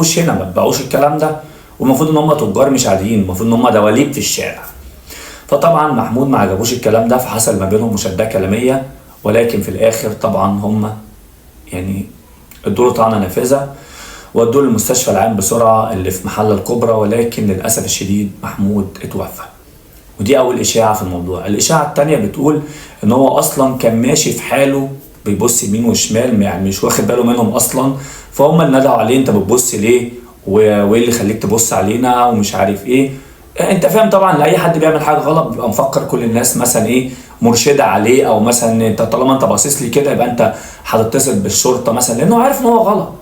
مش هنا ما تبيعوش الكلام ده، والمفروض ان هم تجار مش عاديين، المفروض ان هم دواليب في الشارع. فطبعا محمود ما عجبوش الكلام ده، فحصل ما بينهم مشادة كلاميه، ولكن في الاخر طبعا هم يعني ادوا له طعنه نافذه ودوه للمستشفى العام بسرعه اللي في محل الكبرى، ولكن للاسف الشديد محمود اتوفى. ودي اول اشاعه في الموضوع. الاشاعه الثانيه بتقول ان هو اصلا كان ماشي في حاله بيبص يمين وشمال، يعني مش واخد باله منهم اصلا، فهم اللي ندعوا عليه انت بتبص ليه وايه اللي خليك تبص علينا ومش عارف ايه. انت فاهم طبعا لاي حد بيعمل حاجه غلط بيبقى مفكر كل الناس مثلا ايه مرشده عليه، او مثلا انت طالما انت باصص لي كده يبقى انت هتتصل بالشرطه مثلا، لانه عارف ان هو غلط.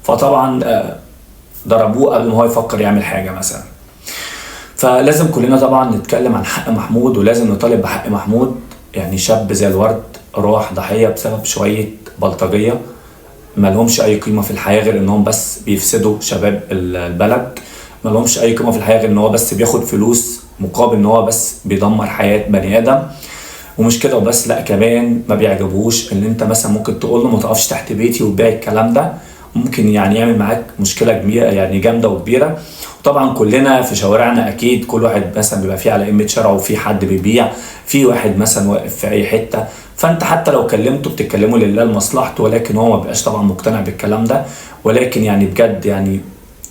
فطبعا ضربوه قبل ما هو يفكر يعمل حاجه مثلا. فلازم كلنا طبعا نتكلم عن حق محمود، ولازم نطالب بحق محمود. يعني شاب زي الورد راح ضحيه بسبب شويه بلطجيه ما لهمش اي قيمه في الحياه غير انهم بس بيفسدوا شباب البلد، ما لهمش اي قيمه في الحياه غير ان هو بس بياخد فلوس مقابل ان هو بس بيدمر حياه بني ادم. ومش كده وبس، لا كمان ما بيعجبوش ان انت مثلا ممكن تقول له ما تقفش تحت بيتي وتبيع الكلام ده، ممكن يعني يعمل معاك مشكله كبيره يعني جامده وكبيره. وطبعا كلنا في شوارعنا اكيد كل واحد مثلا بيبقى فيه على قمه شارعه وفي حد بيبيع، في واحد مثلا واقف في اي حته، فانت حتى لو كلمته بتتكلموا لله لمصلحته، ولكن هو ما بيبقاش طبعا مقتنع بالكلام ده. ولكن يعني بجد يعني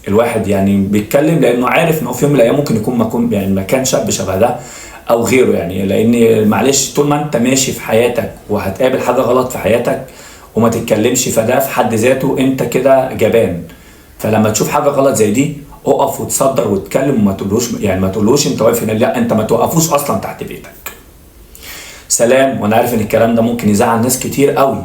الواحد يعني بيتكلم لانه عارف انه في يوم من الايام ممكن يكون يعني ما كان شاب شبه ده او غيره. يعني لان معلش طول ما انت ماشي في حياتك وهتقابل حاجه غلط في حياتك وما تتكلمش، فده في حد ذاته انت كده جبان. فلما تشوف حاجه غلط زي دي اقف وتصدر وتتكلم، وما تقولوش يعني ما تقولوش انت واقف هنا، لا انت ما توقفوش اصلا تحت بيتك. سلام. وانا عارف ان الكلام ده ممكن يزعل ناس كتير قوي،